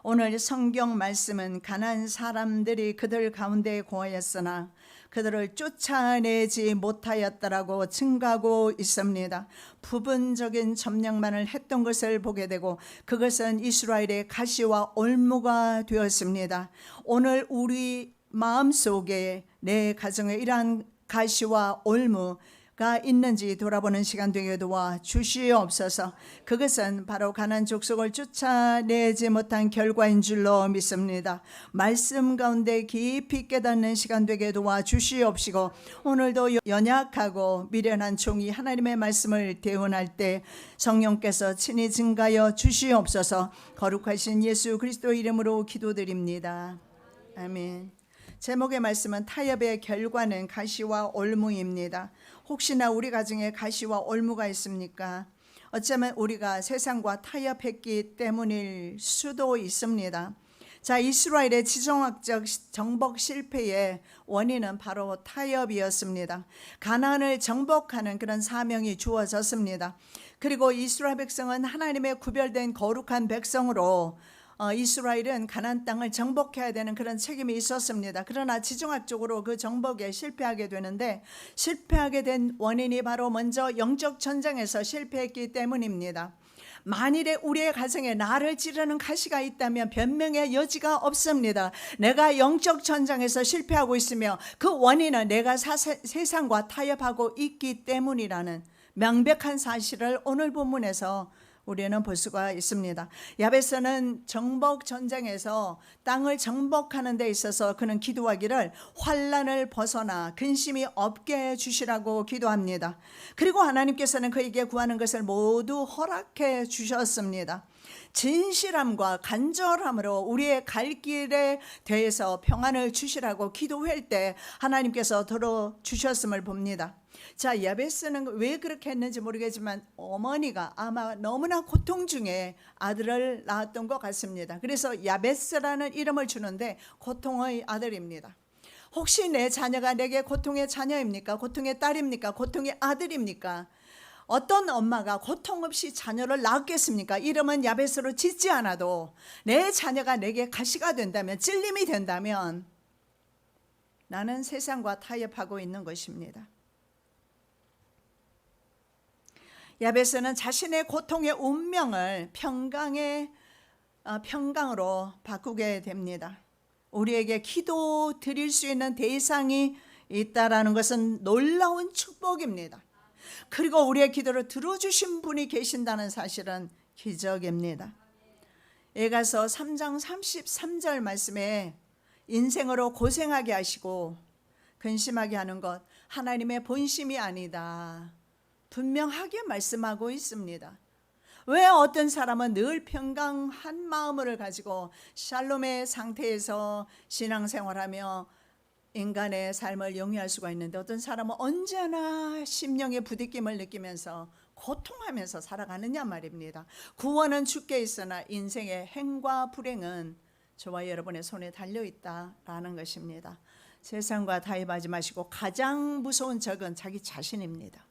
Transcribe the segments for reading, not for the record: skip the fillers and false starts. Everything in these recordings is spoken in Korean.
오늘 성경 말씀은 가나안 사람들이 그들 가운데 거하였으나 그들을 쫓아내지 못하였다라고 증가하고 있습니다. 부분적인 점령만을 했던 것을 보게 되고 그것은 이스라엘의 가시와 올무가 되었습니다. 오늘 우리 마음속에 내 가정에 이러한 가시와 올무가 있는지 돌아보는 시간 되게 도와 주시옵소서. 그것은 바로 가나안 족속을 쫓아내지 못한 결과인 줄로 믿습니다. 말씀 가운데 깊이 깨닫는 시간 되게 도와 주시옵시고, 오늘도 연약하고 미련한 종이 하나님의 말씀을 대언할 때 성령께서 친히 증가하여 주시옵소서. 거룩하신 예수 그리스도 이름으로 기도드립니다. 아멘. 제목의 말씀은 타협의 결과는 가시와 올무입니다. 혹시나 우리 가정에 가시와 올무가 있습니까? 어쩌면 우리가 세상과 타협했기 때문일 수도 있습니다. 자, 이스라엘의 지정학적 정복 실패의 원인은 바로 타협이었습니다. 가나안을 정복하는 그런 사명이 주어졌습니다. 그리고 이스라엘 백성은 하나님의 구별된 거룩한 백성으로 이스라엘은 가나안 땅을 정복해야 되는 그런 책임이 있었습니다. 그러나 지정학적으로 그 정복에 실패하게 되는데, 실패하게 된 원인이 바로 먼저 영적 전쟁에서 실패했기 때문입니다. 만일에 우리의 가정에 나를 찌르는 가시가 있다면 변명의 여지가 없습니다. 내가 영적 전쟁에서 실패하고 있으며 그 원인은 내가 세상과 타협하고 있기 때문이라는 명백한 사실을 오늘 본문에서 우리는 볼 수가 있습니다. 야베스는 정복 전쟁에서 땅을 정복하는 데 있어서 그는 기도하기를 환난을 벗어나 근심이 없게 해주시라고 기도합니다. 그리고 하나님께서는 그에게 구하는 것을 모두 허락해 주셨습니다. 진실함과 간절함으로 우리의 갈 길에 대해서 평안을 주시라고 기도할 때 하나님께서 들어주셨음을 봅니다. 자, 야베스는 왜 그렇게 했는지 모르겠지만 어머니가 아마 너무나 고통 중에 아들을 낳았던 것 같습니다. 그래서 야베스라는 이름을 주는데 고통의 아들입니다. 혹시 내 자녀가 내게 고통의 자녀입니까? 고통의 딸입니까? 고통의 아들입니까? 어떤 엄마가 고통 없이 자녀를 낳겠습니까? 이름은 야베스로 짓지 않아도 내 자녀가 내게 가시가 된다면, 찔림이 된다면 나는 세상과 타협하고 있는 것입니다. 야베스는 자신의 고통의 운명을 평강으로 바꾸게 됩니다. 우리에게 기도 드릴 수 있는 대상이 있다라는 것은 놀라운 축복입니다. 그리고 우리의 기도를 들어주신 분이 계신다는 사실은 기적입니다. 에가서 3장 33절 말씀에 인생으로 고생하게 하시고 근심하게 하는 것 하나님의 본심이 아니다, 분명하게 말씀하고 있습니다. 왜 어떤 사람은 늘 평강한 마음을 가지고 샬롬의 상태에서 신앙생활하며 인간의 삶을 영위할 수가 있는데, 어떤 사람은 언제나 심령의 부딪힘을 느끼면서 고통하면서 살아가느냐 말입니다. 구원은 주께 있으나 인생의 행과 불행은 저와 여러분의 손에 달려있다라는 것입니다. 세상과 타협하지 마시고 가장 무서운 적은 자기 자신입니다.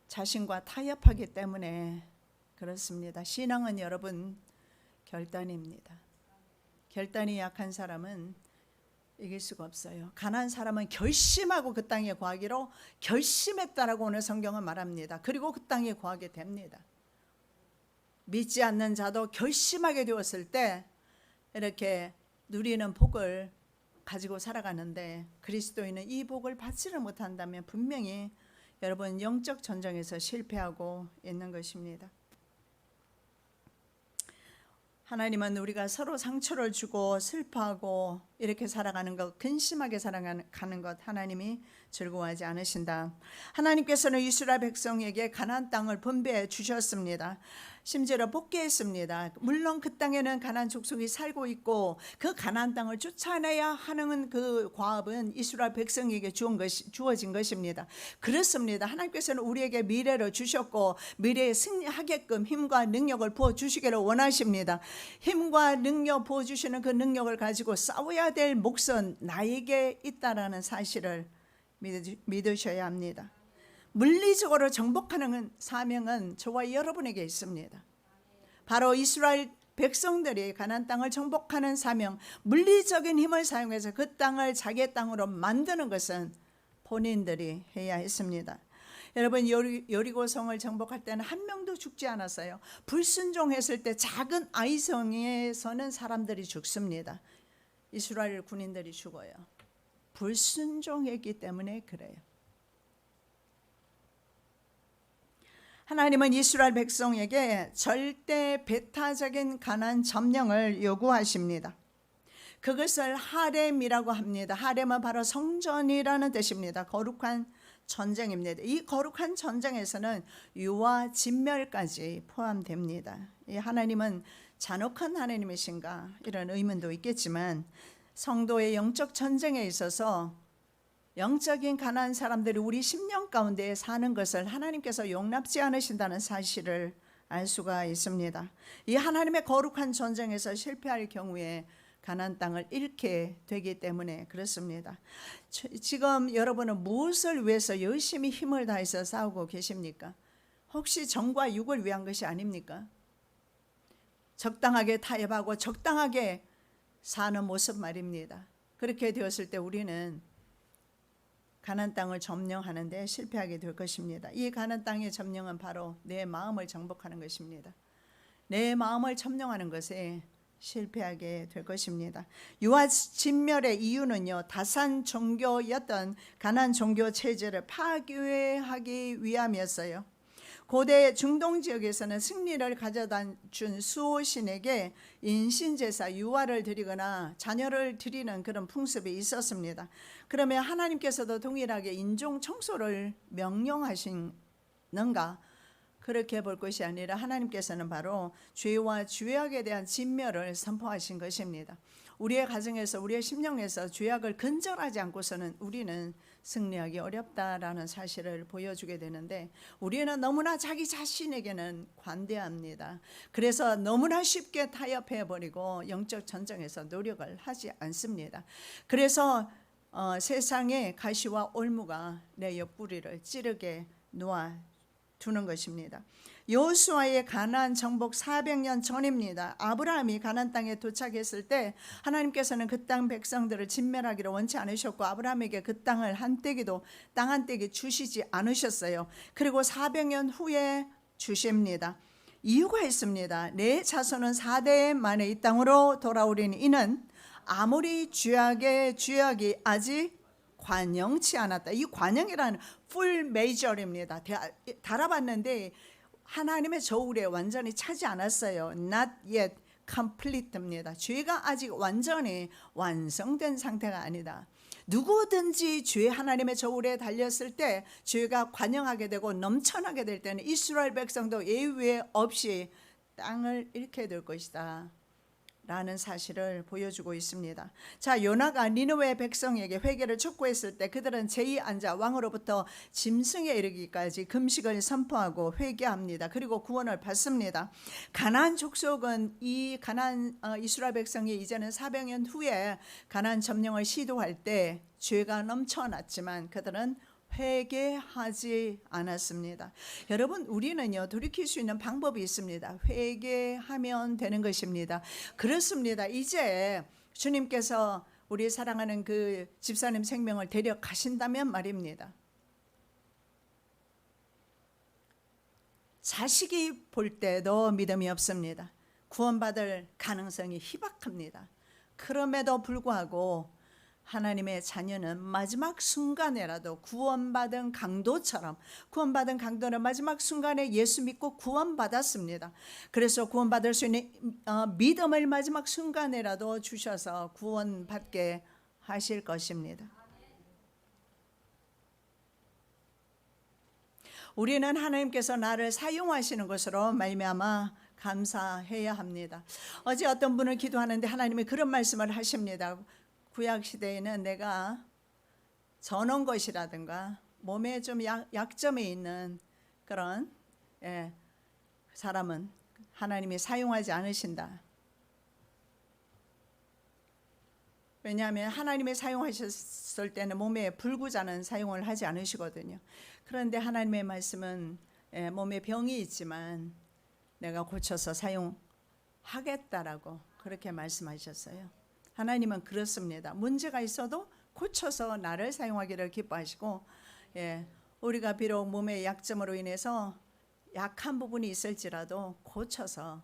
자신과 타협하기 때문에 그렇습니다. 신앙은 여러분 결단입니다. 결단이 약한 사람은 이길 수가 없어요. 가난한 사람은 결심하고 그 땅에 거하기로 결심했다라고 오늘 성경은 말합니다. 그리고 그 땅에 거하게 됩니다. 믿지 않는 자도 결심하게 되었을 때 이렇게 누리는 복을 가지고 살아가는데, 그리스도인은 이 복을 받지를 못한다면 분명히 여러분 영적 전쟁에서 실패하고 있는 것입니다. 하나님은 우리가 서로 상처를 주고 슬퍼하고 이렇게 살아가는 것, 근심하게 살아가는 것 하나님이 즐거워하지 않으신다. 하나님께서는 이스라엘 백성에게 가나안 땅을 분배해 주셨습니다. 심지어 복귀했습니다. 물론 그 땅에는 가나안 족속이 살고 있고 그 가나안 땅을 쫓아내야 하는 그 과업은 이스라엘 백성에게 주어진 것입니다. 그렇습니다. 하나님께서는 우리에게 미래를 주셨고 미래에 승리하게끔 힘과 능력을 부어주시기를 원하십니다. 힘과 능력 부어주시는 그 능력을 가지고 싸워야 될 몫은 나에게 있다라는 사실을 믿으셔야 합니다. 물리적으로 정복하는 사명은 저와 여러분에게 있습니다. 바로 이스라엘 백성들이 가나안 땅을 정복하는 사명, 물리적인 힘을 사용해서 그 땅을 자기의 땅으로 만드는 것은 본인들이 해야 했습니다. 여러분, 여리고성을 정복할 때는 한 명도 죽지 않았어요. 불순종했을 때 작은 아이성에서는 사람들이 죽습니다. 이스라엘 군인들이 죽어요. 불순종했기 때문에 그래요. 하나님은 이스라엘 백성에게 절대 배타적인 가나안 점령을 요구하십니다. 그것을 하렘이라고 합니다. 하렘은 바로 성전이라는 뜻입니다. 거룩한 전쟁입니다. 이 거룩한 전쟁에서는 유아 진멸까지 포함됩니다. 이 하나님은 잔혹한 하나님이신가 이런 의문도 있겠지만 성도의 영적 전쟁에 있어서 영적인 가난한 사람들이 우리 심령 가운데 사는 것을 하나님께서 용납지 않으신다는 사실을 알 수가 있습니다. 이 하나님의 거룩한 전쟁에서 실패할 경우에 가나안 땅을 잃게 되기 때문에 그렇습니다. 지금 여러분은 무엇을 위해서 열심히 힘을 다해서 싸우고 계십니까? 혹시 정과 육을 위한 것이 아닙니까? 적당하게 타협하고 적당하게 사는 모습 말입니다. 그렇게 되었을 때 우리는 가나안 땅을 점령하는 데 실패하게 될 것입니다. 이 가나안 땅의 점령은 바로 내 마음을 정복하는 것입니다. 내 마음을 점령하는 것에 실패하게 될 것입니다. 유아 진멸의 이유는요, 다산 종교였던 가나안 종교 체제를 파괴하기 위함이었어요. 고대 중동 지역에서는 승리를 가져다 준 수호신에게 인신제사, 유아를 드리거나 자녀를 드리는 그런 풍습이 있었습니다. 그러면 하나님께서도 동일하게 인종 청소를 명령하시는가? 그렇게 볼 것이 아니라 하나님께서는 바로 죄와 죄악에 대한 진멸을 선포하신 것입니다. 우리의 가정에서 우리의 심령에서 죄악을 근절하지 않고서는 우리는 승리하기 어렵다라는 사실을 보여주게 되는데 우리는 너무나 자기 자신에게는 관대합니다. 그래서 너무나 쉽게 타협해버리고 영적 전쟁에서 노력을 하지 않습니다. 그래서 세상의 가시와 올무가 내 옆구리를 찌르게 놓아두는 것입니다. 여호수아의 가나안 정복 400년 전입니다. 아브라함이 가나안 땅에 도착했을 때 하나님께서는 그 땅 백성들을 진멸하기를 원치 않으셨고 아브라함에게 그 땅을 한 떼기도 땅 한 떼기 주시지 않으셨어요. 그리고 400년 후에 주십니다. 이유가 있습니다. 내 자손은 4대 만에 이 땅으로 돌아오리니 이는 아무리 죄악이 아직 관영치 않았다. 이 관영이라는 풀 메이저입니다. 달아봤는데 하나님의 저울에 완전히 차지 않았어요. Not yet complete입니다. 죄가 아직 완전히 완성된 상태가 아니다. 누구든지 죄 하나님의 저울에 달렸을 때 죄가 관영하게 되고 넘쳐나게 될 때는 이스라엘 백성도 예외 없이 땅을 잃게 될 것이다 라는 사실을 보여주고 있습니다. 자, 요나가 니느웨 백성에게 회개를 촉구했을 때 그들은 제이 앉아 왕으로부터 짐승에 이르기까지 금식을 선포하고 회개합니다. 그리고 구원을 받습니다. 가나안 족속은 이 가나안 이스라엘 백성이 이제는 400년 후에 가나안 점령을 시도할 때 죄가 넘쳐났지만 그들은 회개하지 않았습니다. 여러분, 우리는요 돌이킬 수 있는 방법이 있습니다. 회개하면 되는 것입니다. 그렇습니다. 이제 주님께서 우리 사랑하는 그 집사님 생명을 데려가신다면 말입니다. 자식이 볼 때도 믿음이 없습니다. 구원받을 가능성이 희박합니다. 그럼에도 불구하고 하나님의 자녀는 마지막 순간에라도 구원받은 강도는 마지막 순간에 예수 믿고 구원받았습니다. 그래서 구원받을 수 있는 믿음을 마지막 순간에라도 주셔서 구원받게 하실 것입니다. 우리는 하나님께서 나를 사용하시는 것으로 말미암아 감사해야 합니다. 어제 어떤 분을 기도하는데 하나님이 그런 말씀을 하십니다. 구약 시대에는 내가 전원 것이라든가 몸에 좀 약점이 있는 그런 사람은 하나님이 사용하지 않으신다. 왜냐하면 하나님이 사용하셨을 때는 몸에 불구자는 사용을 하지 않으시거든요. 그런데 하나님의 말씀은 몸에 병이 있지만 내가 고쳐서 사용하겠다 하겠다라고 그렇게 말씀하셨어요. 하나님은 그렇습니다. 문제가 있어도 고쳐서 나를 사용하기를 기뻐하시고, 우리가 비록 몸의 약점으로 인해서 약한 부분이 있을지라도 고쳐서,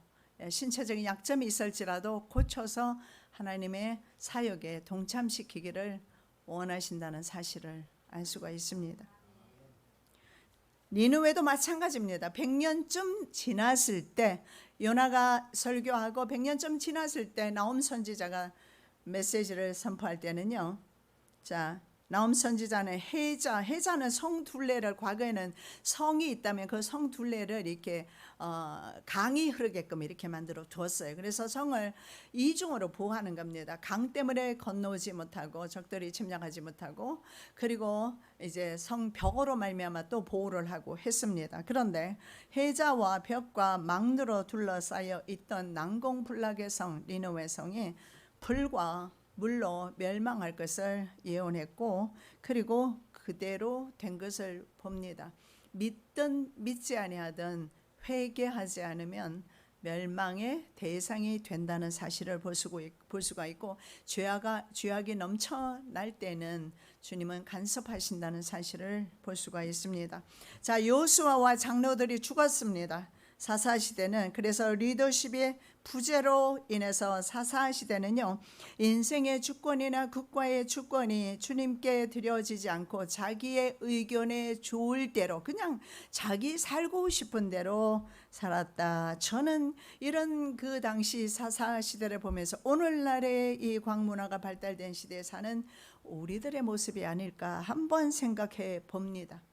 신체적인 약점이 있을지라도 고쳐서 하나님의 사역에 동참시키기를 원하신다는 사실을 알 수가 있습니다. 니느웨도 마찬가지입니다. 100년쯤 지났을 때, 요나가 설교하고 100년쯤 지났을 때 나홈 선지자가 메시지를 선포할 때는요, 자, 나홈 선지자는 해자는 성 둘레를, 과거에는 성이 있다면 그 성 둘레를 이렇게 강이 흐르게끔 이렇게 만들어 두었어요. 그래서 성을 이중으로 보호하는 겁니다. 강 때문에 건너오지 못하고 적들이 침략하지 못하고, 그리고 이제 성 벽으로 말미암아 또 보호를 하고 했습니다. 그런데 해자와 벽과 망루로 둘러싸여 있던 난공불락의 성 니느웨 성이 불과 물로 멸망할 것을 예언했고, 그리고 그대로 된 것을 봅니다. 믿든 믿지 아니하든 회개하지 않으면 멸망의 대상이 된다는 사실을 볼 수가 있고, 죄악이 넘쳐날 때는 주님은 간섭하신다는 사실을 볼 수가 있습니다. 자, 요수아와 장로들이 죽었습니다. 사사시대는, 그래서 리더십의 부재로 인해서 사사시대는요, 인생의 주권이나 국가의 주권이 주님께 드려지지 않고 자기의 의견에 좋을 대로 그냥 자기 살고 싶은 대로 살았다. 저는 이런 그 당시 사사시대를 보면서 오늘날의 이 광문화가 발달된 시대에 사는 우리들의 모습이 아닐까 한번 생각해 봅니다.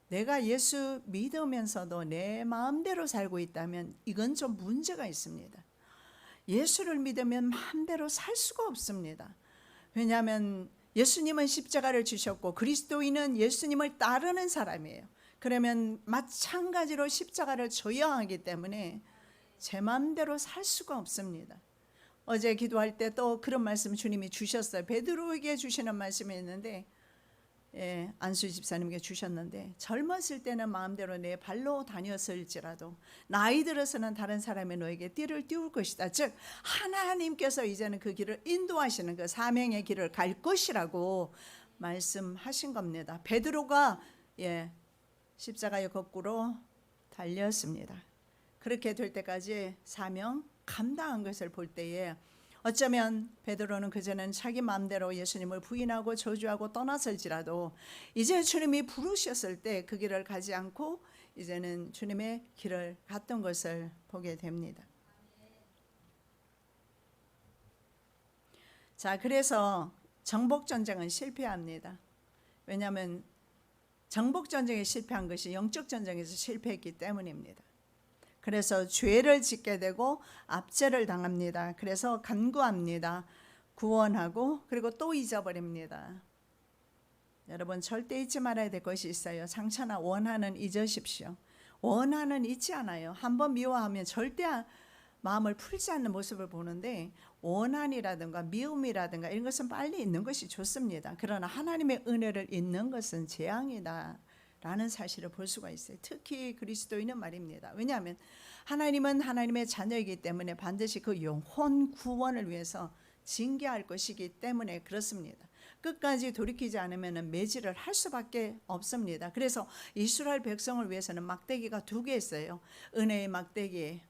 내가 예수 믿으면서도 내 마음대로 살고 있다면 이건 좀 문제가 있습니다. 예수를 믿으면 마음대로 살 수가 없습니다. 왜냐하면 예수님은 십자가를 지셨고 그리스도인은 예수님을 따르는 사람이에요. 그러면 마찬가지로 십자가를 져야 하기 때문에 제 마음대로 살 수가 없습니다. 어제 기도할 때 또 그런 말씀 주님이 주셨어요. 베드로에게 주시는 말씀이 있는데, 안수 집사님께 주셨는데, 젊었을 때는 마음대로 내 발로 다녔을지라도 나이 들어서는 다른 사람의 너에게 띠를 띄울 것이다. 즉 하나님께서 이제는 그 길을 인도하시는 그 사명의 길을 갈 것이라고 말씀하신 겁니다. 베드로가 십자가에 거꾸로 달렸습니다. 그렇게 될 때까지 사명 감당한 것을 볼 때에 어쩌면 베드로는 그전엔 자기 마음대로 예수님을 부인하고 저주하고 떠났을지라도 이제 주님이 부르셨을 때 그 길을 가지 않고 이제는 주님의 길을 갔던 것을 보게 됩니다. 자, 그래서 정복전쟁은 실패합니다. 왜냐하면 정복전쟁에 실패한 것이 영적전쟁에서 실패했기 때문입니다. 그래서 죄를 짓게 되고 압제를 당합니다. 그래서 간구합니다. 구원하고 그리고 또 잊어버립니다. 여러분 절대 잊지 말아야 될 것이 있어요. 상처나 원한은 잊으십시오. 원한은 잊지 않아요. 한번 미워하면 절대 마음을 풀지 않는 모습을 보는데, 원한이라든가 미움이라든가 이런 것은 빨리 잊는 것이 좋습니다. 그러나 하나님의 은혜를 잊는 것은 재앙이다 라는 사실을 볼 수가 있어요. 특히 그리스도인은 말입니다. 왜냐하면 하나님은 하나님의 자녀이기 때문에 반드시 그 영혼 구원을 위해서 징계할 것이기 때문에 그렇습니다. 끝까지 돌이키지 않으면 매질을 할 수밖에 없습니다. 그래서 이스라엘 백성을 위해서는 막대기가 2개 있어요. 은혜의 막대기.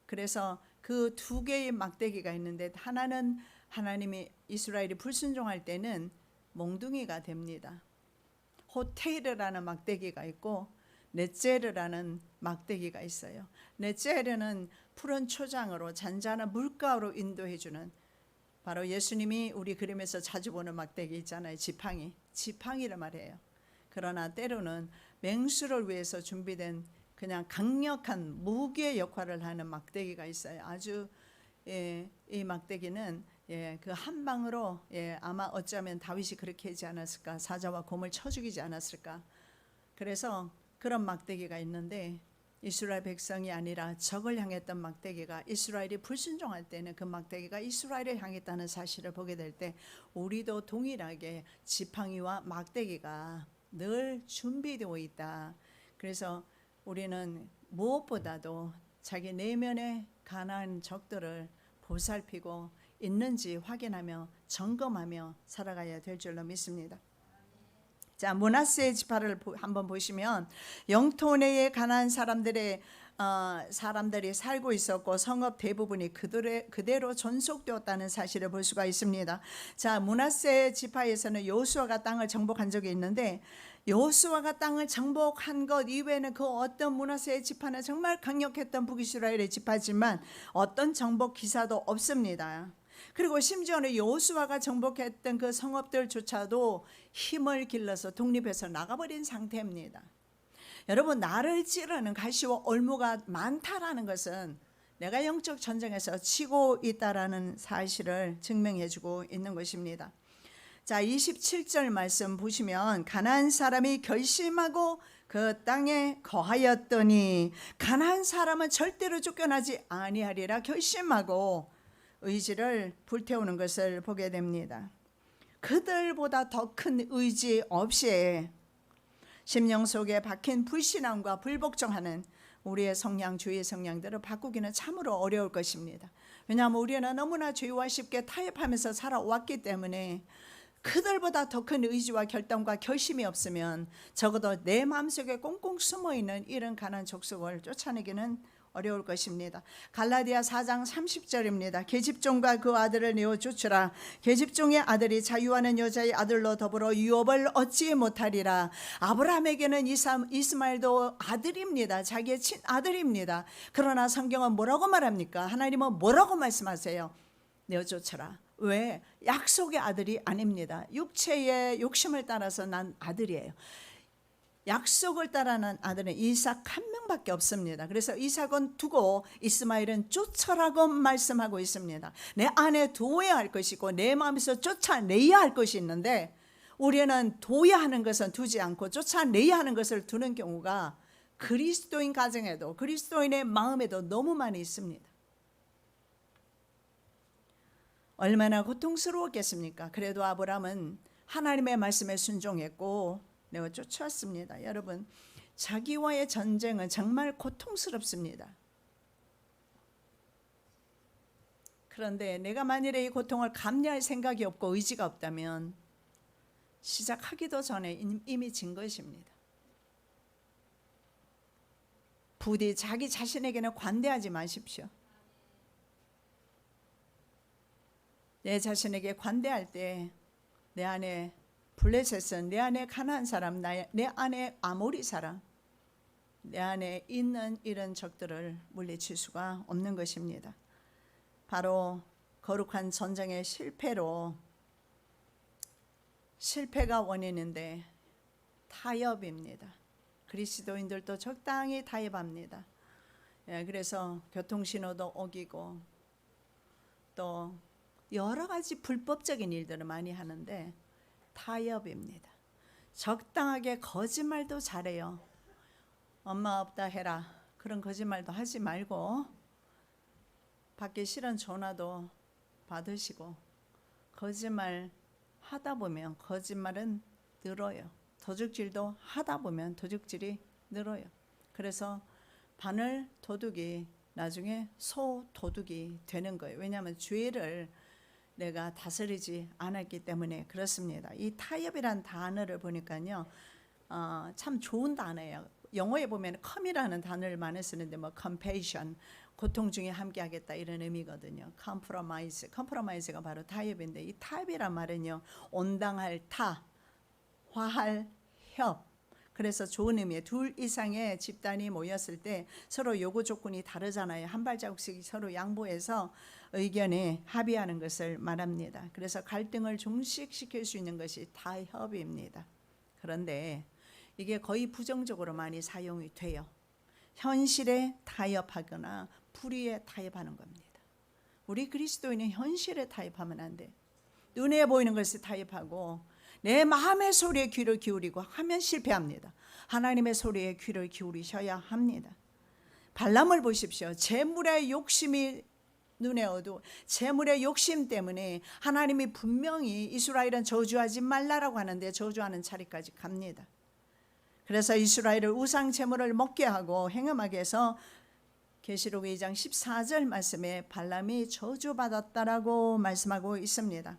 그래서 그 2개의 막대기가 있는데, 하나는 하나님이 이스라엘이 불순종할 때는 몽둥이가 됩니다. 호테이르라는 막대기가 있고 넷제르라는 막대기가 있어요. 넷제르는 푸른 초장으로 잔잔한 물가로 인도해주는, 바로 예수님이 우리 그림에서 자주 보는 막대기 있잖아요. 지팡이를 말해요. 그러나 때로는 맹수를 위해서 준비된 그냥 강력한 무기의 역할을 하는 막대기가 있어요. 아주 이 막대기는 그 한 방으로 아마 어쩌면 다윗이 그렇게 하지 않았을까, 사자와 곰을 쳐 죽이지 않았을까. 그래서 그런 막대기가 있는데, 이스라엘 백성이 아니라 적을 향했던 막대기가, 이스라엘이 불순종할 때는 그 막대기가 이스라엘을 향했다는 사실을 보게 될 때, 우리도 동일하게 지팡이와 막대기가 늘 준비되어 있다. 그래서 우리는 무엇보다도 자기 내면의 가난한 적들을 보살피고 있는지 확인하며 점검하며 살아가야 될 줄로 믿습니다. 자, 므낫세 지파를 한번 보시면 영토 내에 가난한 사람들이 살고 있었고 성읍 대부분이 그대로 존속되었다는 사실을 볼 수가 있습니다. 자, 므낫세 지파에서는 여호수아가 땅을 정복한 적이 있는데 여호수아가 땅을 정복한 것 이외에는 그 어떤 므낫세 지파는 정말 강력했던 북이스라엘의 지파지만 어떤 정복 기사도 없습니다. 그리고 심지어는 여호수아가 정복했던 그 성읍들조차도 힘을 길러서 독립해서 나가버린 상태입니다. 여러분, 나를 찌르는 가시와 올무가 많다라는 것은 내가 영적 전쟁에서 치고 있다라는 사실을 증명해주고 있는 것입니다. 자, 27절 말씀 보시면 가나안 사람이 결심하고 그 땅에 거하였더니, 가나안 사람은 절대로 쫓겨나지 아니하리라 결심하고 의지를 불태우는 것을 보게 됩니다. 그들보다 더 큰 의지 없이 심령 속에 박힌 불신앙과 불복종하는 우리의 성향, 주의 성향들을 바꾸기는 참으로 어려울 것입니다. 왜냐하면 우리는 너무나 죄와 쉽게 타협하면서 살아왔기 때문에 그들보다 더 큰 의지와 결단과 결심이 없으면 적어도 내 마음속에 꽁꽁 숨어있는 이런 가난한 족속을 쫓아내기는 어려울 것입니다. 갈라디아 4장 30절입니다. 계집종과 그 아들을 내어 쫓으라. 계집종의 아들이 자유하는 여자의 아들로 더불어 유업을 얻지 못하리라. 아브라함에게는 이스마엘도 아들입니다. 자기의 친아들입니다. 그러나 성경은 뭐라고 말합니까? 하나님은 뭐라고 말씀하세요? 내어 쫓으라. 왜? 약속의 아들이 아닙니다. 육체의 욕심을 따라서 난 아들이에요. 약속을 따라는 아들은 이삭 한 명밖에 없습니다. 그래서 이삭은 두고 이스마엘은 쫓아라고 말씀하고 있습니다. 내 안에 두어야 할 것이고 내 마음에서 쫓아내야 할 것이 있는데, 우리는 둬야 하는 것은 두지 않고 쫓아내야 하는 것을 두는 경우가 그리스도인 가정에도 그리스도인의 마음에도 너무 많이 있습니다. 얼마나 고통스러웠겠습니까? 그래도 아브라함은 하나님의 말씀에 순종했고 내가 쫓아왔습니다. 여러분, 자기와의 전쟁은 정말 고통스럽습니다. 그런데 내가 만일에 이 고통을 감내할 생각이 없고 의지가 없다면 시작하기도 전에 이미 진 것입니다. 부디 자기 자신에게는 관대하지 마십시오. 내 자신에게 관대할 때 내 안에 블레셋은, 내 안에 가난한 사람, 내 안에 아모리 사람, 내 안에 있는 이런 적들을 물리칠 수가 없는 것입니다. 바로 거룩한 전쟁의 실패가 원인인데 타협입니다. 그리스도인들도 적당히 타협합니다. 그래서 교통신호도 어기고 또 여러 가지 불법적인 일들을 많이 하는데 타협입니다. 적당하게 거짓말도 잘해요. 엄마 없다 해라. 그런 거짓말도 하지 말고 받기 싫은 전화도 받으시고, 거짓말 하다 보면 거짓말은 늘어요. 도둑질도 하다 보면 도둑질이 늘어요. 그래서 바늘 도둑이 나중에 소도둑이 되는 거예요. 왜냐하면 죄를 내가 다스리지 않았기 때문에 그렇습니다. 이 타협이란 단어를 보니까요, 참 좋은 단어예요. 영어에 보면 come이라는 단어를 많이 쓰는데 compassion, 고통 중에 함께하겠다 이런 의미거든요. compromise가 바로 타협인데, 이 타협이란 말은요, 온당할 타, 화할 협. 그래서 좋은 의미에 둘 이상의 집단이 모였을 때 서로 요구 조건이 다르잖아요. 한 발자국씩 서로 양보해서 의견에 합의하는 것을 말합니다. 그래서 갈등을 종식시킬 수 있는 것이 타협입니다. 그런데 이게 거의 부정적으로 많이 사용이 돼요. 현실에 타협하거나 불의에 타협하는 겁니다. 우리 그리스도인은 현실에 타협하면 안 돼. 눈에 보이는 것에 타협하고 내 마음의 소리에 귀를 기울이고 하면 실패합니다. 하나님의 소리에 귀를 기울이셔야 합니다. 발람을 보십시오. 재물의 욕심이 눈에 어두워, 재물의 욕심 때문에 하나님이 분명히 이스라엘은 저주하지 말라라고 하는데 저주하는 자리까지 갑니다. 그래서 이스라엘을 우상 재물을 먹게 하고 행음하게 해서 계시록 2장 14절 말씀에 발람이 저주받았다라고 말씀하고 있습니다.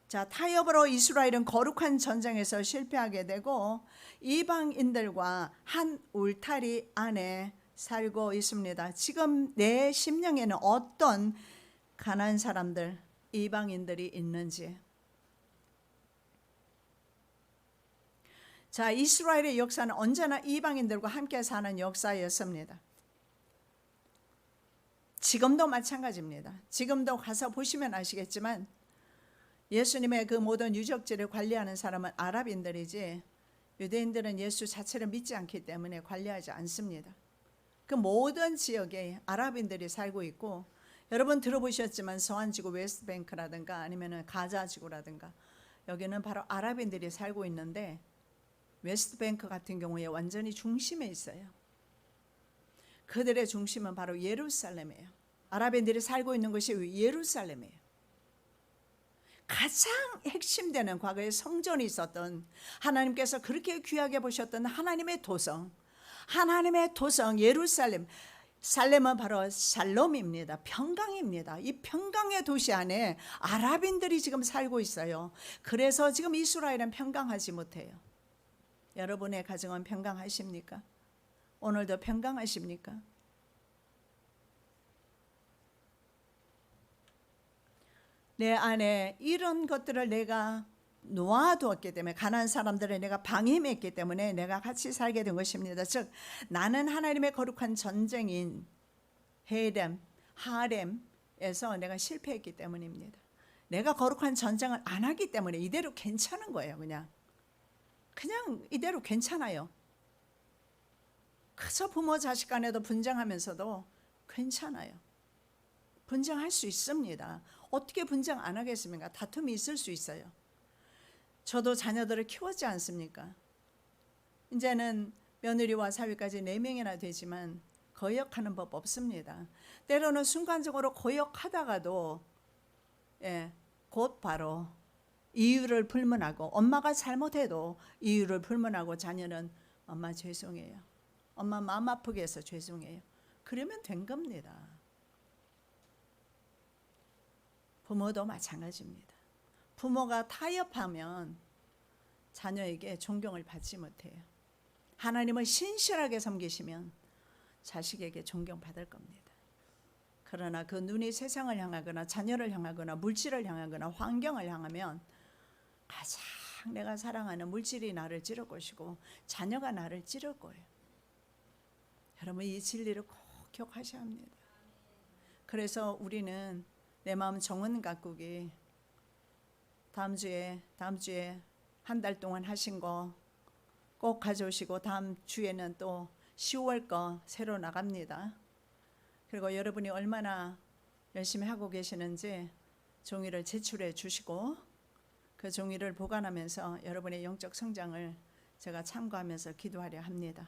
자, 타협으로 이스라엘은 거룩한 전쟁에서 실패하게 되고 이방인들과 한 울타리 안에 살고 있습니다. 지금 내 심령에는 어떤 가난한 사람들, 이방인들이 있는지. 자, 이스라엘의 역사는 언제나 이방인들과 함께 사는 역사였습니다. 지금도 마찬가지입니다. 지금도 가서 보시면 아시겠지만 예수님의 그 모든 유적지를 관리하는 사람은 아랍인들이지 유대인들은 예수 자체를 믿지 않기 때문에 관리하지 않습니다. 그 모든 지역에 아랍인들이 살고 있고, 여러분 들어보셨지만 서안지구 웨스트뱅크라든가 아니면 가자지구라든가 여기는 바로 아랍인들이 살고 있는데 웨스트뱅크 같은 경우에 완전히 중심에 있어요. 그들의 중심은 바로 예루살렘이에요. 아랍인들이 살고 있는 것이 예루살렘이에요. 가장 핵심되는 과거에 성전이 있었던, 하나님께서 그렇게 귀하게 보셨던 하나님의 도성, 예루살렘. 살렘은 바로 살롬입니다. 평강입니다. 이 평강의 도시 안에 아랍인들이 지금 살고 있어요. 그래서 지금 이스라엘은 평강하지 못해요. 여러분의 가정은 평강하십니까? 오늘도 평강하십니까? 내 안에 이런 것들을 내가 놓아두었기 때문에, 가난한 사람들을 내가 방임했기 때문에 내가 같이 살게 된 것입니다. 즉 나는 하나님의 거룩한 전쟁인 하렘에서 내가 실패했기 때문입니다. 내가 거룩한 전쟁을 안 하기 때문에 이대로 괜찮은 거예요. 그냥 이대로 괜찮아요. 그저 부모 자식 간에도 분쟁하면서도 괜찮아요. 분쟁할 수 있습니다. 어떻게 분쟁 안 하겠습니까? 다툼이 있을 수 있어요. 저도 자녀들을 키웠지 않습니까? 이제는 며느리와 사위까지 4명이나 되지만 거역하는 법 없습니다. 때로는 순간적으로 거역하다가도 곧바로 이유를 불문하고, 엄마가 잘못해도 이유를 불문하고 자녀는 엄마 죄송해요, 엄마 마음 아프게 해서 죄송해요, 그러면 된 겁니다. 부모도 마찬가지입니다. 부모가 타협하면 자녀에게 존경을 받지 못해요. 하나님을 신실하게 섬기시면 자식에게 존경받을 겁니다. 그러나 그 눈이 세상을 향하거나 자녀를 향하거나 물질을 향하거나 환경을 향하면 가장 내가 사랑하는 물질이 나를 찌를 것이고 자녀가 나를 찌를 거예요. 여러분 이 진리를 꼭 기억하셔야 합니다. 그래서 우리는 내 마음 정원 가꾸기 다음 주에 한 달 동안 하신 거 꼭 가져오시고, 다음 주에는 또 10월 거 새로 나갑니다. 그리고 여러분이 얼마나 열심히 하고 계시는지 종이를 제출해 주시고, 그 종이를 보관하면서 여러분의 영적 성장을 제가 참고하면서 기도하려 합니다.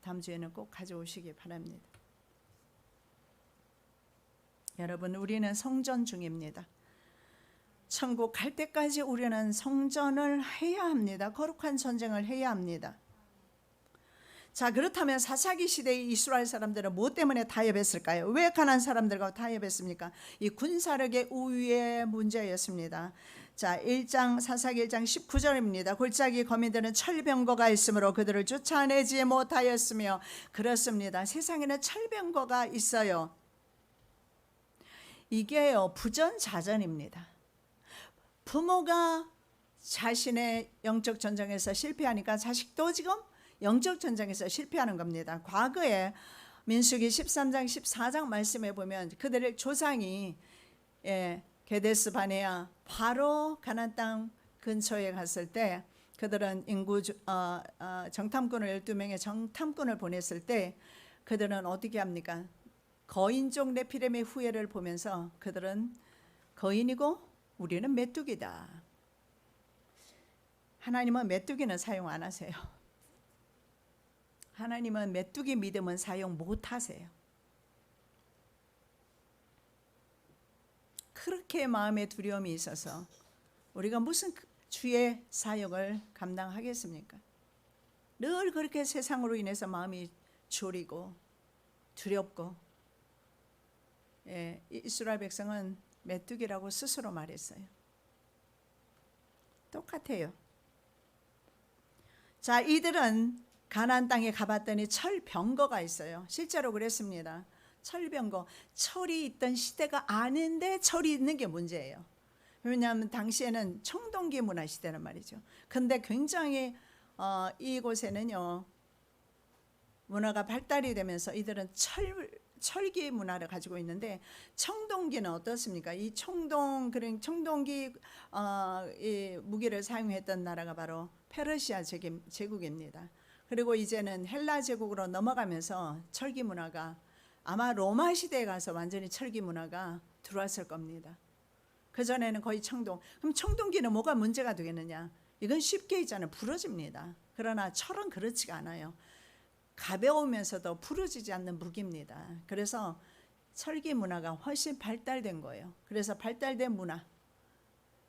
다음 주에는 꼭 가져오시기 바랍니다. 여러분 우리는 성전 중입니다. 천국 갈 때까지 우리는 성전을 해야 합니다. 거룩한 전쟁을 해야 합니다. 자, 그렇다면 사사기 시대의 이스라엘 사람들은 무엇 때문에 타협했을까요? 왜 가난한 사람들과 타협했습니까? 이 군사력의 우위의 문제였습니다. 자, 사사기 1장 19절입니다. 골짜기 거민들은 철병거가 있으므로 그들을 쫓아내지 못하였으며. 그렇습니다. 세상에는 철병거가 있어요. 이게요 부전자전입니다. 부모가 자신의 영적 전쟁에서 실패하니까 자식도 지금 영적 전쟁에서 실패하는 겁니다. 과거에 민수기 13장 14장 말씀에 보면 그들의 조상이 게데스 바네아 바로 가나안 땅 근처에 갔을 때 그들은 정탐꾼을 12명의 정탐꾼을 보냈을 때 그들은 어떻게 합니까? 거인족 네피렘의 후예를 보면서 그들은 거인이고 우리는 메뚜기다. 하나님은 메뚜기는 사용 안 하세요. 하나님은 메뚜기 믿음은 사용 못 하세요. 그렇게 마음에 두려움이 있어서 우리가 무슨 주의 사역을 감당하겠습니까? 늘 그렇게 세상으로 인해서 마음이 졸이고 두렵고, 이스라엘 백성은 메뚜기라고 스스로 말했어요. 똑같아요. 자, 이들은 가나안 땅에 가봤더니 철병거가 있어요. 실제로 그랬습니다. 철병거, 철이 있던 시대가 아닌데 철이 있는 게 문제예요. 왜냐하면 당시에는 청동기 문화 시대란 말이죠. 근데 굉장히 이곳에는요, 문화가 발달이 되면서 이들은 철기 문화를 가지고 있는데, 청동기는 어떻습니까? 이 청동기 이 무기를 사용했던 나라가 바로 페르시아 제국입니다. 그리고 이제는 헬라 제국으로 넘어가면서 철기 문화가, 아마 로마 시대에 가서 완전히 철기 문화가 들어왔을 겁니다. 그전에는 거의 그럼 청동기는 뭐가 문제가 되겠느냐? 이건 쉽게 있잖아요. 부러집니다. 그러나 철은 그렇지가 않아요. 가벼우면서도 부러지지 않는 무기입니다. 그래서 철기 문화가 훨씬 발달된 거예요. 그래서 발달된 문화,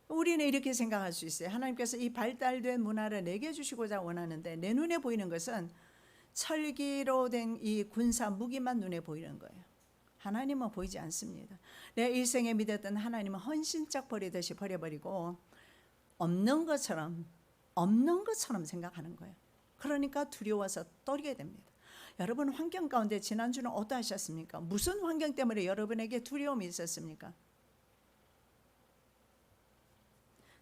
우리는 이렇게 생각할 수 있어요. 하나님께서 이 발달된 문화를 내게 주시고자 원하는데, 내 눈에 보이는 것은 철기로 된 이 군사 무기만 눈에 보이는 거예요. 하나님은 보이지 않습니다. 내 일생에 믿었던 하나님은 헌신짝 버리듯이 버려버리고 없는 것처럼 생각하는 거예요. 그러니까 두려워서 떨게 됩니다. 여러분 환경 가운데 지난주는 어떠하셨습니까? 무슨 환경 때문에 여러분에게 두려움이 있었습니까?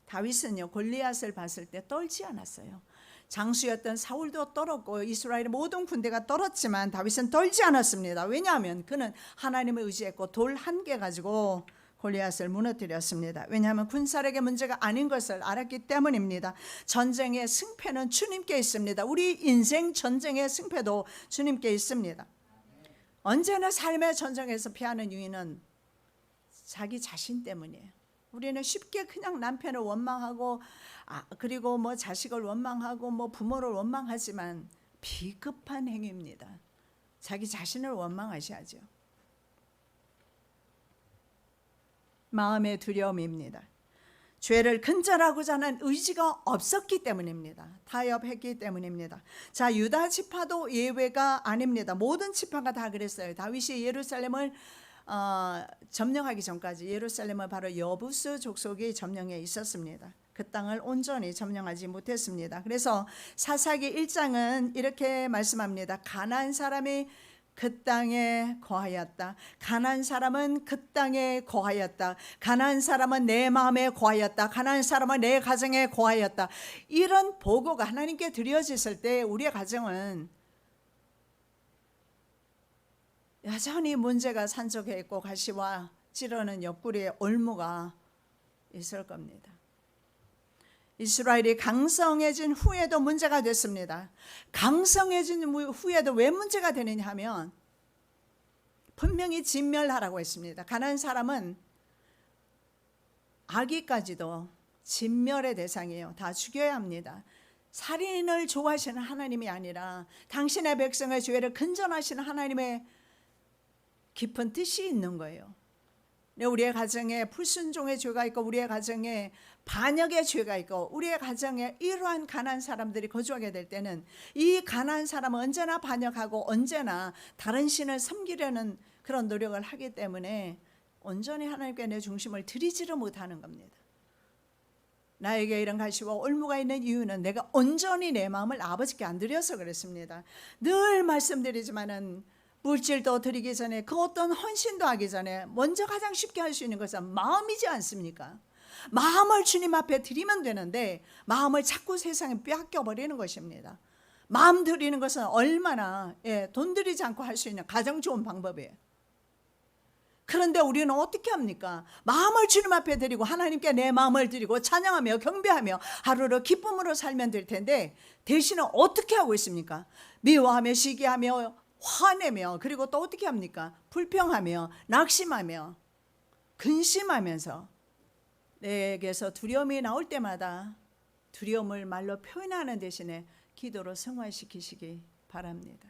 다윗은요, 골리앗을 봤을 때 떨지 않았어요. 장수였던 사울도 떨었고 이스라엘의 모든 군대가 떨었지만 다윗은 떨지 않았습니다. 왜냐하면 그는 하나님을 의지했고 돌 한 개 가지고 골리앗을 무너뜨렸습니다. 왜냐하면 군사력의 문제가 아닌 것을 알았기 때문입니다. 전쟁의 승패는 주님께 있습니다. 우리 인생 전쟁의 승패도 주님께 있습니다. 언제나 삶의 전쟁에서 피하는 이유는 자기 자신 때문이에요. 우리는 쉽게 그냥 남편을 원망하고 그리고 뭐 자식을 원망하고 뭐 부모를 원망하지만 비겁한 행위입니다. 자기 자신을 원망하셔야죠. 마음의 두려움입니다. 죄를 근절하고자 하는 의지가 없었기 때문입니다. 타협했기 때문입니다. 자, 유다 지파도 예외가 아닙니다. 모든 지파가 다 그랬어요. 다윗이 예루살렘을 점령하기 전까지 예루살렘은 바로 여부스 족속이 점령해 있었습니다. 그 땅을 온전히 점령하지 못했습니다. 그래서 사사기 1장은 이렇게 말씀합니다. 가나안 사람이 그 땅에 거하였다. 가나안 사람은 그 땅에 거하였다. 가나안 사람은 내 마음에 거하였다. 가나안 사람은 내 가정에 거하였다. 이런 보고가 하나님께 드려졌을 때 우리의 가정은 여전히 문제가 산적해 있고 가시와 찌르는 옆구리에 올무가 있을 겁니다. 이스라엘이 강성해진 후에도 문제가 됐습니다. 강성해진 후에도 왜 문제가 되느냐 하면 분명히 진멸하라고 했습니다. 가나안 사람은 아기까지도 진멸의 대상이에요. 다 죽여야 합니다. 살인을 좋아하시는 하나님이 아니라 당신의 백성의 죄를 근절하시는 하나님의 깊은 뜻이 있는 거예요. 우리의 가정에 불순종의 죄가 있고 우리의 가정에 반역의 죄가 있고 우리의 가정에 이러한 가난한 사람들이 거주하게 될 때는 이 가난한 사람은 언제나 반역하고 언제나 다른 신을 섬기려는 그런 노력을 하기 때문에 온전히 하나님께 내 중심을 드리지를 못하는 겁니다. 나에게 이런 가시와 올무가 있는 이유는 내가 온전히 내 마음을 아버지께 안 드려서 그렇습니다. 늘 말씀드리지만은 물질도 드리기 전에 그 어떤 헌신도 하기 전에 먼저 가장 쉽게 할 수 있는 것은 마음이지 않습니까? 마음을 주님 앞에 드리면 되는데 마음을 자꾸 세상에 빼앗겨 버리는 것입니다. 마음 드리는 것은 얼마나 돈 들이지 않고 할 수 있는 가장 좋은 방법이에요. 그런데 우리는 어떻게 합니까? 마음을 주님 앞에 드리고 하나님께 내 마음을 드리고 찬양하며 경배하며 하루를 기쁨으로 살면 될 텐데 대신에 어떻게 하고 있습니까? 미워하며 시기하며 화내며 그리고 또 어떻게 합니까? 불평하며 낙심하며 근심하면서 내게서 두려움이 나올 때마다 두려움을 말로 표현하는 대신에 기도로 승화시키시기 바랍니다.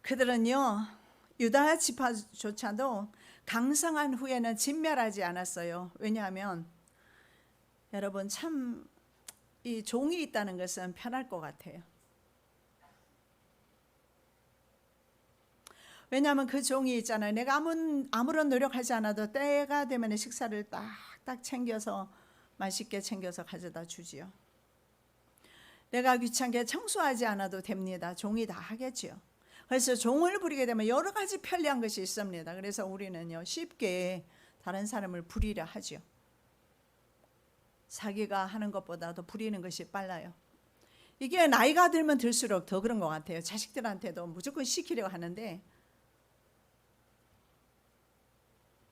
그들은요 유다 지파조차도 강성한 후에는 진멸하지 않았어요. 왜냐하면 여러분 참 이 종이 있다는 것은 편할 것 같아요. 왜냐하면 그 종이 있잖아요. 내가 아무런 노력하지 않아도 때가 되면 식사를 딱딱 챙겨서 맛있게 챙겨서 가져다 주지요. 내가 귀찮게 청소하지 않아도 됩니다. 종이 다 하겠지요. 그래서 종을 부리게 되면 여러 가지 편리한 것이 있습니다. 그래서 우리는요, 쉽게 다른 사람을 부리려 하죠. 자기가 하는 것보다도 부리는 것이 빨라요. 이게 나이가 들면 들수록 더 그런 것 같아요. 자식들한테도 무조건 시키려고 하는데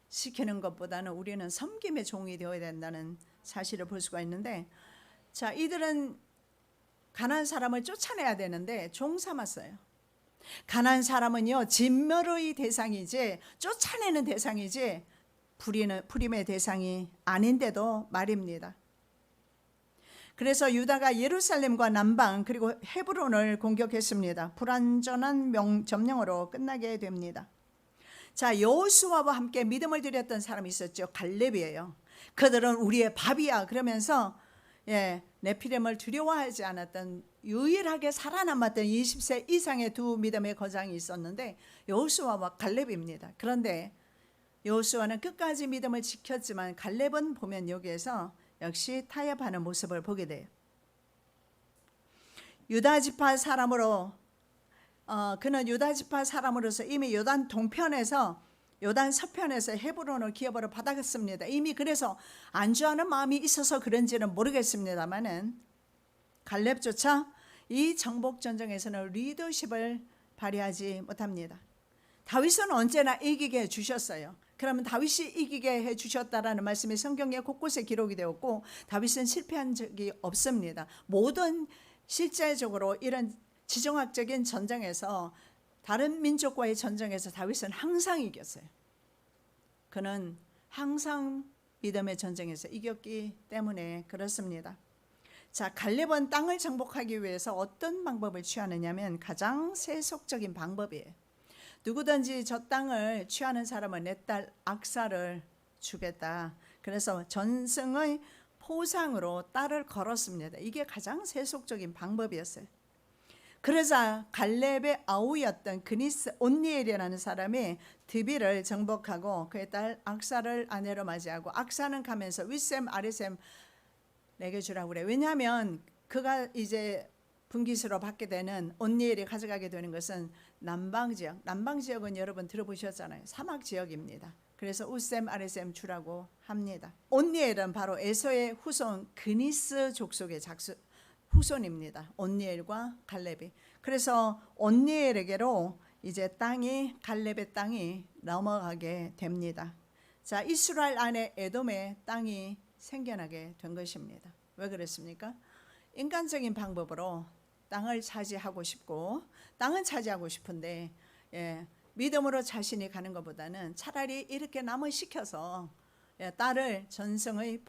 시키는 것보다는 우리는 섬김의 종이 되어야 된다는 사실을 볼 수가 있는데, 자, 이들은 가난한 사람을 쫓아내야 되는데 종 삼았어요. 가난한 사람은요, 진멸의 대상이지 쫓아내는 대상이지 부림의 대상이 아닌데도 말입니다. 그래서 유다가 예루살렘과 남방 그리고 헤브론을 공격했습니다. 불완전한 점령으로 끝나게 됩니다. 자, 여호수아와 함께 믿음을 드렸던 사람이 있었죠. 갈렙이에요. 그들은 우리의 밥이야 그러면서 네피렘을 두려워하지 않았던, 유일하게 살아남았던 20세 이상의 두 믿음의 거장이 있었는데 여호수아와 갈렙입니다. 그런데 여호수아는 끝까지 믿음을 지켰지만 갈렙은 보면 여기에서 역시 타협하는 모습을 보게 돼요. 유다 지파 사람으로 그는 유다 지파 사람으로서 이미 요단 동편에서 요단 서편에서 헤브론을 기업으로 받았습니다. 이미 그래서 안주하는 마음이 있어서 그런지는 모르겠습니다만은 갈렙조차 이 정복 전쟁에서는 리더십을 발휘하지 못합니다. 다윗은 언제나 이기게 해주셨어요. 그러면 다윗이 이기게 해주셨다라는 말씀이 성경에 곳곳에 기록이 되었고, 다윗은 실패한 적이 없습니다. 모든 실제적으로 이런 지정학적인 전쟁에서, 다른 민족과의 전쟁에서 다윗은 항상 이겼어요. 그는 항상 믿음의 전쟁에서 이겼기 때문에 그렇습니다. 자, 갈렙은 땅을 정복하기 위해서 어떤 방법을 취하느냐면 가장 세속적인 방법이에요. 누구든지 저 땅을 취하는 사람은 내 딸 악사를 주겠다. 그래서 전승의 포상으로 딸을 걸었습니다. 이게 가장 세속적인 방법이었어요. 그러자 갈렙의 아우였던 그니스 온니엘이라는 사람이 드비를 정복하고 그의 딸 악사를 아내로 맞이하고, 악사는 가면서 윗셈 아랫셈 내게 주라고 그래. 왜냐하면 그가 이제 분깃으로 받게 되는, 온니엘이 가져가게 되는 것은 남방지역. 남방지역은 여러분 들어보셨잖아요. 사막지역입니다. 그래서 윗셈 아랫셈 주라고 합니다. 온니엘은 바로 에서의 후손 그니스 족속의 후손입니다. 온니엘과 갈렙이. 그래서 온니엘에게로 이제 갈렙의 땅이 넘어가게 됩니다. 자, 이스라엘 안에 에돔의 땅이 생겨나게 된 것입니다. 왜 그랬습니까? 인간적인 방법으로 땅을 차지하고 싶고, 땅은 차지하고 싶은데 믿음으로 자신이 가는 것보다는 차라리 이렇게 남을 시켜서 딸을 전승의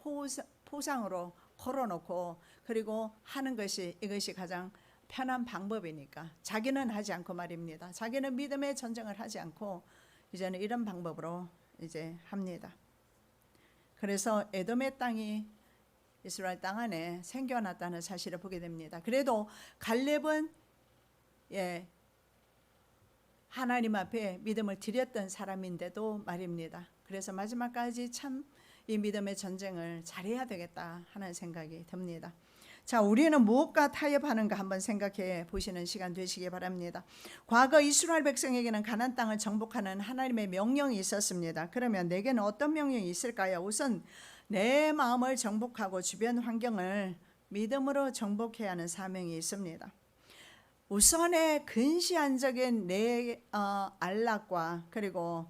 포상으로 걸어놓고 그리고 하는 것이, 이것이 가장 편한 방법이니까 자기는 하지 않고 말입니다. 자기는 믿음의 전쟁을 하지 않고 이제는 이런 방법으로 이제 합니다. 그래서 에돔의 땅이 이스라엘 땅 안에 생겨났다는 사실을 보게 됩니다. 그래도 갈렙은 하나님 앞에 믿음을 드렸던 사람인데도 말입니다. 그래서 마지막까지 참 이 믿음의 전쟁을 잘해야 되겠다 하는 생각이 듭니다. 자, 우리는 무엇과 타협하는가 한번 생각해 보시는 시간 되시기 바랍니다. 과거 이스라엘 백성에게는 가나안 땅을 정복하는 하나님의 명령이 있었습니다. 그러면 내게는 어떤 명령이 있을까요? 우선 내 마음을 정복하고 주변 환경을 믿음으로 정복해야 하는 사명이 있습니다. 우선의 근시안적인 내 안락과 그리고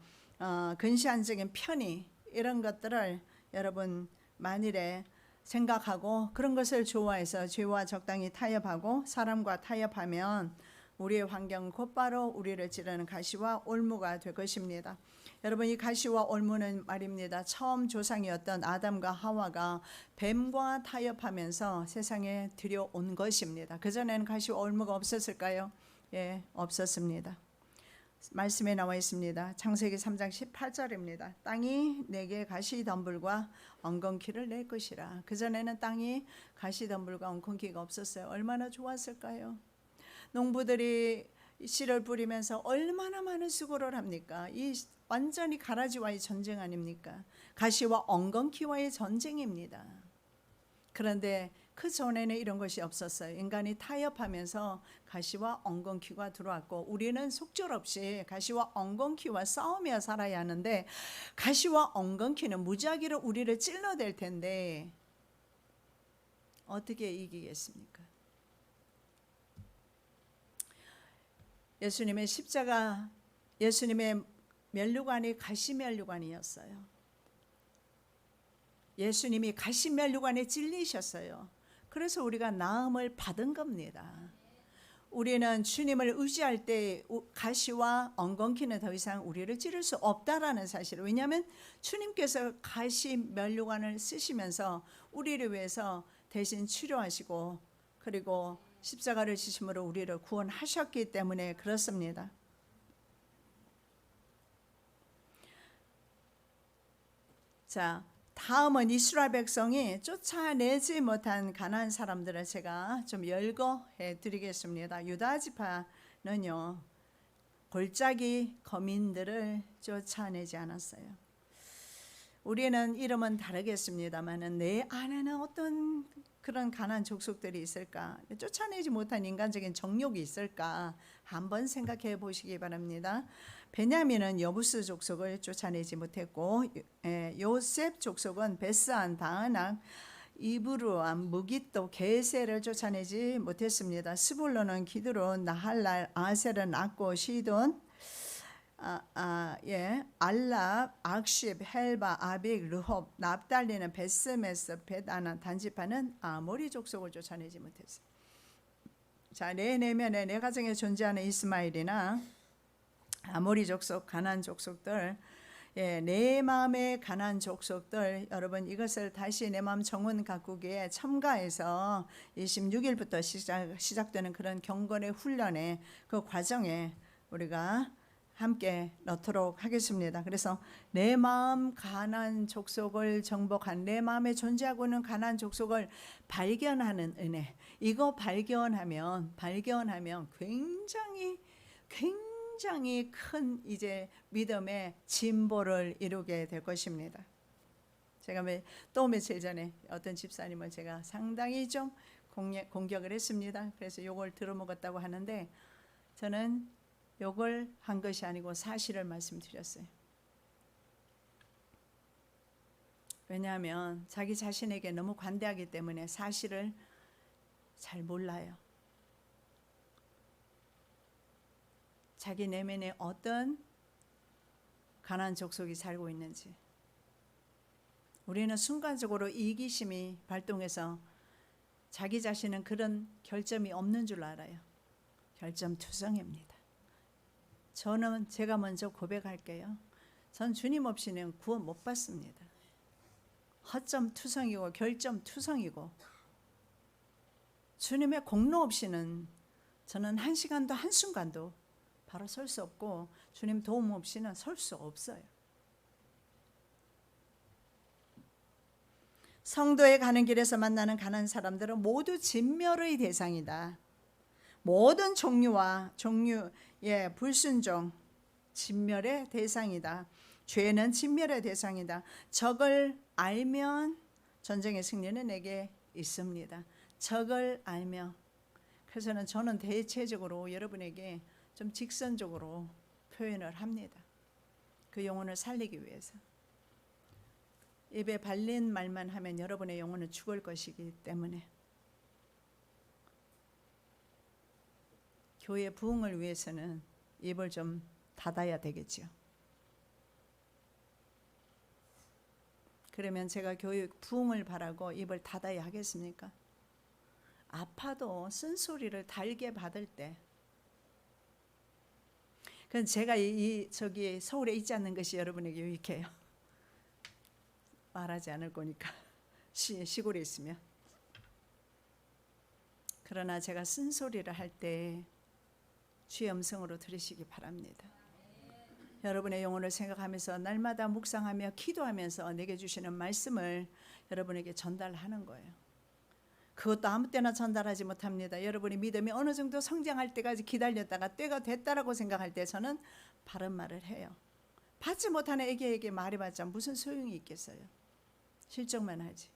근시안적인 편의, 이런 것들을 여러분 만일에 생각하고 그런 것을 좋아해서 죄와 적당히 타협하고 사람과 타협하면 우리의 환경 곧바로 우리를 찌르는 가시와 올무가 될 것입니다. 여러분, 이 가시와 올무는 말입니다. 처음 조상이었던 아담과 하와가 뱀과 타협하면서 세상에 들여온 것입니다. 그전에는 가시와 올무가 없었을까요? 예, 없었습니다. 말씀에 나와 있습니다. 창세기 3장 18절입니다. 땅이 내게 가시덤불과 엉겅퀴를 낼 것이라. 그전에는 땅이 가시덤불과 엉겅퀴가 없었어요. 얼마나 좋았을까요? 농부들이 씨를 뿌리면서 얼마나 많은 수고를 합니까? 이 완전히 가라지와의 전쟁 아닙니까? 가시와 엉겅퀴와의 전쟁입니다. 그런데 그 전에는 이런 것이 없었어요. 인간이 타협하면서 가시와 엉겅퀴가 들어왔고, 우리는 속절없이 가시와 엉겅퀴와 싸우며 살아야 하는데, 가시와 엉겅퀴는 무지하기로 우리를 찔러댈 텐데 어떻게 이기겠습니까? 예수님의 십자가, 예수님의 면류관이 가시면류관이었어요. 예수님이 가시면류관에 찔리셨어요. 그래서 우리가 나음을 받은 겁니다. 우리는 주님을 의지할 때 가시와 엉겅퀴는 더 이상 우리를 찌를 수 없다라는 사실을, 왜냐하면 주님께서 가시면류관을 쓰시면서 우리를 위해서 대신 치료하시고, 그리고 십자가를 지심으로 우리를 구원하셨기 때문에 그렇습니다. 자, 다음은 이스라엘 백성이 쫓아내지 못한 가나안 사람들을 제가 좀 열거해 드리겠습니다. 유다 지파는요, 골짜기 거민들을 쫓아내지 않았어요. 우리는 이름은 다르겠습니다만 내 안에는 어떤 그런 가나안 족속들이 있을까? 쫓아내지 못한 인간적인 정욕이 있을까? 한번 생각해 보시기 바랍니다. 베냐민은 여부스 족속을 쫓아내지 못했고, 요셉 족속은 베스안, 다은악, 이브루암, 무깃도, 게세를 쫓아내지 못했습니다. 스불론은 기드론, 나할랄, 아셀은 악고, 시돈, 알랍, 악십, 헬바, 아빅, 르홉, 납달리는 베스메스, 벳아나, 단지파는 아모리 족속을 쫓아내지 못했어요. 자, 내 내면에 내 가정에 존재하는 이스마엘이나 아모리 족속, 가나안 족속들, 내 마음의 가나안 족속들, 여러분 이것을 다시 내 마음 정원 가꾸기에 첨가해서 26일부터 시작되는 그런 경건의 훈련의 그 과정에 우리가 함께 넣도록 하겠습니다. 그래서 내 마음 가나안 족속을 정복한, 내 마음에 존재하고 있는 가나안 족속을 발견하는 은혜, 이거 발견하면 굉장히 큰 이제 믿음의 진보를 이루게 될 것입니다. 제가 또 며칠 전에 어떤 집사님을 제가 상당히 좀 공격을 했습니다. 그래서 욕을 들어먹었다고 하는데, 저는 욕을 한 것이 아니고 사실을 말씀드렸어요. 왜냐하면 자기 자신에게 너무 관대하기 때문에 사실을 잘 몰라요. 자기 내면에 어떤 가나안 족속이 살고 있는지. 우리는 순간적으로 이기심이 발동해서 자기 자신은 그런 결점이 없는 줄 알아요. 결점투성입니다. 저는 제가 먼저 고백할게요. 전 주님 없이는 구원 못 받습니다. 허점투성이고 결점투성이고, 주님의 공로 없이는 저는 한 시간도 한순간도 바로 설 수 없고, 주님 도움 없이는 설 수 없어요. 성도에 가는 길에서 만나는 가난한 사람들은 모두 진멸의 대상이다. 모든 종류의 불순종, 진멸의 대상이다. 죄는 진멸의 대상이다. 적을 알면 전쟁의 승리는 내게 있습니다. 적을 알며. 그래서 저는 대체적으로 여러분에게 좀 직선적으로 표현을 합니다. 그 영혼을 살리기 위해서. 입에 발린 말만 하면 여러분의 영혼은 죽을 것이기 때문에, 교회 부흥을 위해서는 입을 좀 닫아야 되겠죠. 그러면 제가 교회 부흥을 바라고 입을 닫아야 하겠습니까? 아파도 쓴소리를 달게 받을 때, 그건 제가 저기 서울에 있지 않는 것이 여러분에게 유익해요. 말하지 않을 거니까 시골에 있으면. 그러나 제가 쓴소리를 할 때 주의 음성으로 들으시기 바랍니다. 여러분의 영혼을 생각하면서 날마다 묵상하며 기도하면서 내게 주시는 말씀을 여러분에게 전달하는 거예요. 그것도 아무 때나 전달하지 못합니다. 여러분이 믿음이 어느 정도 성장할 때까지 기다렸다가 때가 됐다라고 생각할 때 저는 바른 말을 해요. 받지 못하는 애기에게 말해봤자 무슨 소용이 있겠어요. 실적만 하지.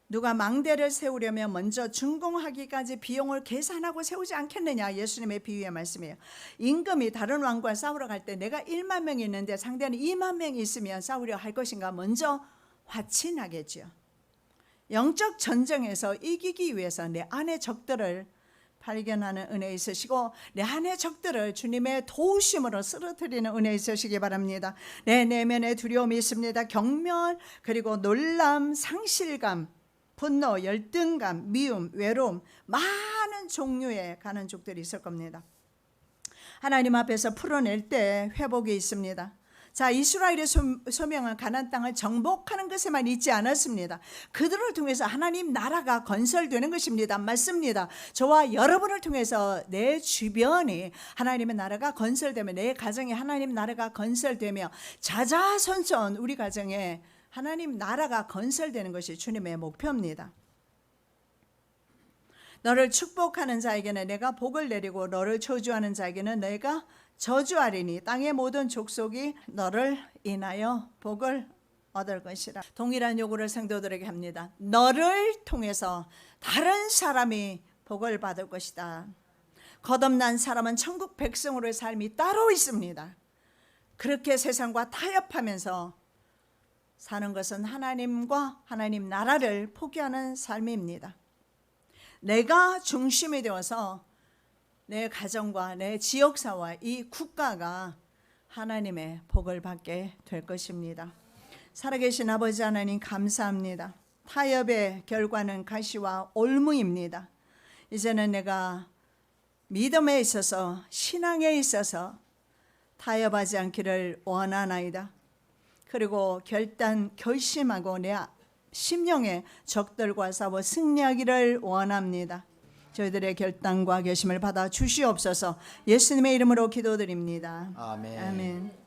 누가 망대를 세우려면 먼저 준공하기까지 비용을 계산하고 세우지 않겠느냐. 예수님의 비유의 말씀이에요. 임금이 다른 왕과 싸우러 갈 때 내가 1만 명이 있는데 상대는 2만 명이 있으면 싸우려 할 것인가. 먼저 화친하겠죠. 영적 전쟁에서 이기기 위해서 내 안의 적들을 발견하는 은혜 있으시고 내 안의 적들을 주님의 도우심으로 쓰러뜨리는 은혜 있으시기 바랍니다. 내 내면에 두려움이 있습니다. 경멸, 그리고 놀람, 상실감, 분노, 열등감, 미움, 외로움, 많은 종류의 가난족들이 있을 겁니다. 하나님 앞에서 풀어낼 때 회복이 있습니다. 자, 이스라엘의 소명은 가나안 땅을 정복하는 것에만 있지 않았습니다. 그들을 통해서 하나님 나라가 건설되는 것입니다. 맞습니다. 저와 여러분을 통해서 내 주변이 하나님의 나라가 건설되며 내 가정에 하나님 나라가 건설되며 자자손손 우리 가정에 하나님 나라가 건설되는 것이 주님의 목표입니다. 너를 축복하는 자에게는 내가 복을 내리고 너를 저주하는 자에게는 내가 저주하리니 땅의 모든 족속이 너를 인하여 복을 얻을 것이라. 동일한 요구를 성도들에게 합니다. 너를 통해서 다른 사람이 복을 받을 것이다. 거듭난 사람은 천국 백성으로의 삶이 따로 있습니다. 그렇게 세상과 타협하면서 사는 것은 하나님과 하나님 나라를 포기하는 삶입니다. 내가 중심이 되어서 내 가정과 내 지역사와 이 국가가 하나님의 복을 받게 될 것입니다. 살아계신 아버지 하나님 감사합니다. 타협의 결과는 가시와 올무입니다. 이제는 내가 믿음에 있어서 신앙에 있어서 타협하지 않기를 원하나이다. 그리고 결심하고 내 심령의 적들과 싸워 승리하기를 원합니다. 저희들의 결단과 결심을 받아 주시옵소서. 예수님의 이름으로 기도드립니다. 아멘. 아멘.